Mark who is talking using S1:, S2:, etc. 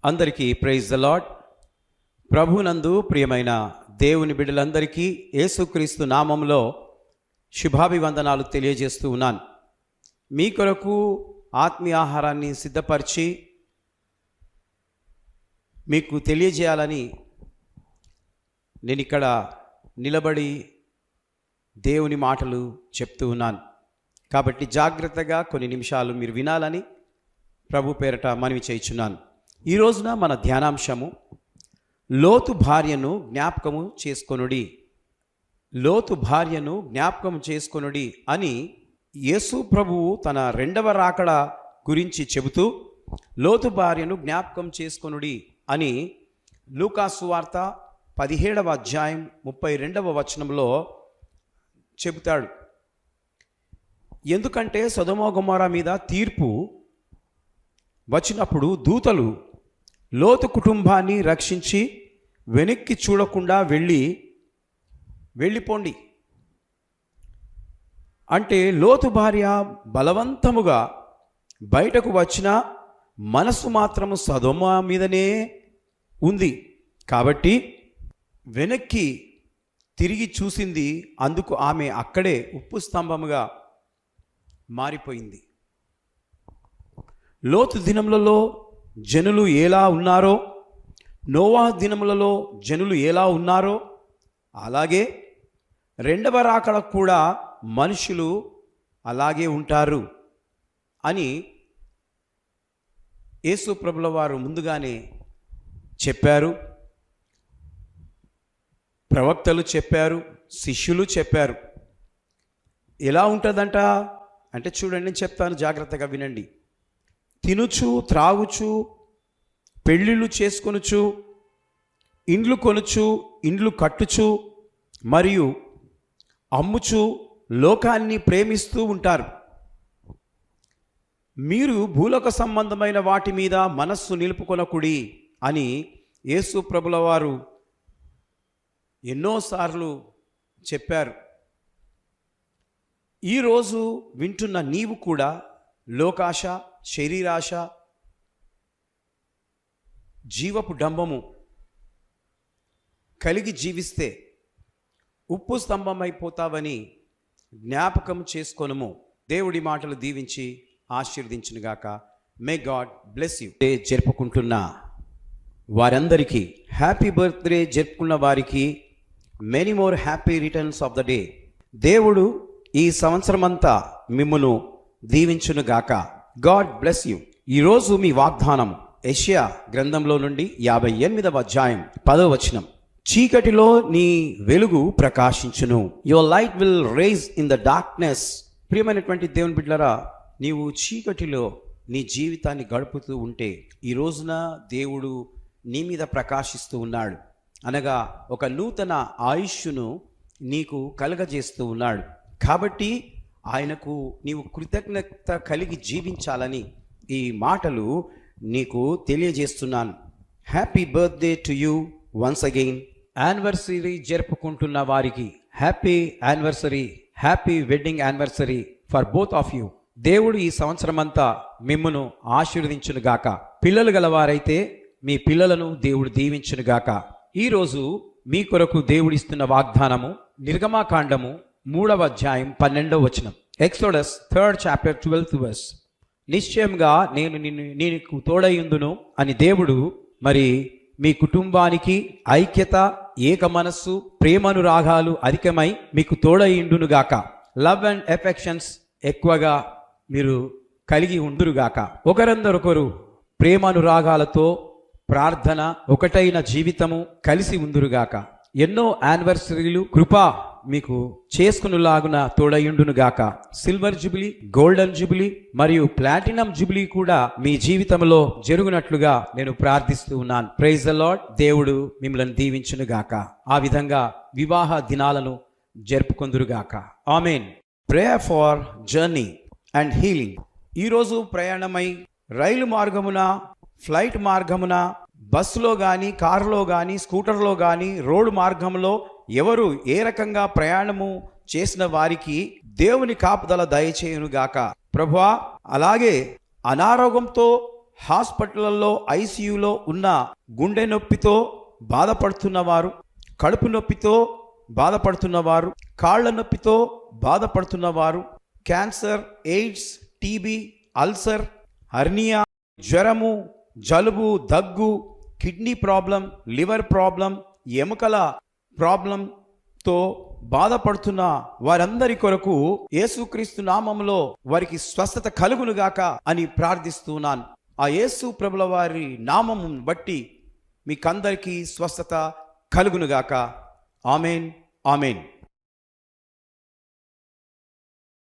S1: అందరికీ praise the lord. ప్రభునందు ప్రియమైన దేవుని బిడ్డలందరికీ యేసుక్రీస్తు నామములో శుభాభివందనాలు తెలియజేస్తూ ఉన్నాను. మీ కొరకు ఆత్మీయ ఆహారాన్ని సిద్ధపరిచి మీకు తెలియజేయాలని నేను ఇక్కడ నిలబడి దేవుని మాటలు చెప్తూ ఉన్నాను. కాబట్టి జాగ్రత్తగా కొన్ని నిమిషాలు మీరు వినాలని ప్రభు పేరట మనవి చేయుచున్నాను. ఈ రోజున మన ధ్యానాంశము లోతు భార్యను జ్ఞాపకము చేసుకొనుడి. లోతు భార్యను జ్ఞాపకం చేసుకొనుడి అని యేసు ప్రభువు తన రెండవ రాకడ గురించి చెబుతూ లోతు భార్యను జ్ఞాపకం చేసుకొనుడి అని లూకా సువార్త 17వ అధ్యాయం 32వ వచనంలో చెబుతాడు. ఎందుకంటే సొదొమ గొమొర్రా మీద తీర్పు వచ్చినప్పుడు దూతలు లోతు కుటుంబాన్ని రక్షించి వెనక్కి చూడకుండా వెళ్ళిపోండి అంటే లోతు భార్య బలవంతముగా బయటకు వచ్చిన మనసు మాత్రము సొదొమ మీదనే ఉంది. కాబట్టి వెనక్కి తిరిగి చూసింది. అందుకు ఆమె అక్కడే ఉప్పు స్తంభముగా మారిపోయింది. లోతు దినములలో జనులు ఎలా ఉన్నారో, నోవా దినములలో జనులు ఎలా ఉన్నారో, అలాగే రెండవ రాకడ కూడా మనుషులు అలాగే ఉంటారు అని యేసు ప్రభుల వారు ముందుగానే చెప్పారు. ప్రవక్తలు చెప్పారు, శిష్యులు చెప్పారు. ఎలా ఉంటుందంట అంటే చూడండి, నేను చెప్తాను, జాగ్రత్తగా వినండి. తినుచు త్రాగుచు పెళ్ళిళ్ళు చేసుకొనుచు ఇండ్లు కొనుచు ఇండ్లు కట్టుచు మరియు అమ్ముచు లోకాన్ని ప్రేమిస్తూ ఉంటారు. మీరు భూలోక సంబంధమైన వాటి మీద మనస్సు నిలుపుకొనకుడి అని యేసు ప్రభుల వారు ఎన్నోసార్లు చెప్పారు. ఈరోజు వింటున్న నీవు కూడా లోకాశ, శరీరాశ, జీవపు డంబము కలిగి జీవిస్తే ఉప్పు స్తంభమైపోతావని జ్ఞాపకం చేసుకొనుము. దేవుడి మాటలు దీవించి ఆశీర్వదించునుగాక. May God bless you. Day జరుపుకుంటున్న వారందరికీ హ్యాపీ బర్త్డే, జరుపుకున్న వారికి many more happy returns of the day. దేవుడు ఈ సంవత్సరమంతా మిమ్మును దీవించునుగాక. God bless you. ఈరోజు మీ వాగ్దానం యెషయా గ్రంథంలో నుండి 58వ అధ్యాయం 10వ వచనం. చీకటిలో నీ వెలుగు ప్రకాశించును. Your light will rise in the darkness. ప్రియమైనటువంటి దేవుని బిడ్డలారా, నీవు చీకటిలో నీ జీవితాన్ని గడుపుతూ ఉంటే ఈ రోజున దేవుడు నీ మీద ప్రకాశిస్తూ ఉన్నాడు. అనగా ఒక నూతన ఆయుష్ను నీకు కలుగజేస్తూ ఉన్నాడు. కాబట్టి ఆయనకు నీవు కృతజ్ఞత కలిగి జీవించాలని ఈ మాటలు నీకు తెలియజేస్తున్నాను. Happy birthday to you once again. Anniversary జరుపుకుంటున్న వారికి happy anniversary, happy wedding anniversary for both of you. దేవుడు ఈ సంవత్సరం అంతా మిమ్మును ఆశీర్వదించునుగాక. పిల్లలు గలవారైతే మీ పిల్లలను దేవుడు దీవించునుగాక. ఈరోజు మీ కొరకు దేవుడిస్తున్న వాగ్దానము నిర్గమాకాండము 3వ అధ్యాయం 12వ వచనం. Exodus 3rd chapter 12th verse. నిశ్చయంగా నేను నీకు తోడయుందును అని దేవుడు మరి మీ కుటుంబానికి ఐక్యత, ఏక మనస్సు, ప్రేమనురాగాలు అధికమై మీకు తోడయుండునుగాక. లవ్ అండ్ ఎఫెక్షన్స్ ఎక్కువగా మీరు కలిగి ఉండురుగాక. ఒకరందరొకరు ప్రేమనురాగాలతో ప్రార్థన, ఒకటైన జీవితము కలిసి ఉందురుగాక. ఎన్నో యానివర్సరీలు కృప మీకు చేసుకునేలాగున తోడయుండునుగాక. సిల్వర్ జూబిలీ, గోల్డెన్ జూబిలీ మరియు ప్లాటినం జూబిలీ కూడా మీ జీవితంలో జరుగునట్లుగా నేను ప్రార్థిస్తూ ఉన్నాను. Praise the lord. దేవుడు మిమ్మల్ని దీవించునుగాక. ఆ విధంగా వివాహ దినాలను జరుపుకొందురుగాక. Amen. Prayer for journey and healing. ఈరోజు ప్రయాణమై రైలు మార్గమున, ఫ్లైట్ మార్గమున, బస్సులో కానీ, కారులో కానీ, స్కూటర్లో కానీ, రోడ్డు మార్గంలో ఎవరు ఏ రకంగా ప్రయాణము చేసిన వారికి దేవుని కాపుదల దయచేయునుగాక. ప్రభువా, అలాగే అనారోగ్యంతో హాస్పిటల్లో ఐసీయూలో ఉన్న గుండె నొప్పితో బాధపడుతున్నవారు, కడుపు నొప్పితో బాధపడుతున్నవారు, కాళ్ళ నొప్పితో బాధపడుతున్నవారు, cancer, AIDS, TB, ulcer, hernia, జ్వరము, జలుబు, దగ్గు, కిడ్నీ ప్రాబ్లం, లివర్ ప్రాబ్లం, ఎముకల ప్రాబ్లంతో బాధపడుతున్న వారందరి కొరకు యేసుక్రీస్తు నామములో వారికి స్వస్థత కలుగునుగాక అని ప్రార్థిస్తున్నాను. ఆ యేసు ప్రభుల వారి నామము బట్టి మీకందరికీ స్వస్థత కలుగునుగాక. ఆమేన్, ఆమేన్.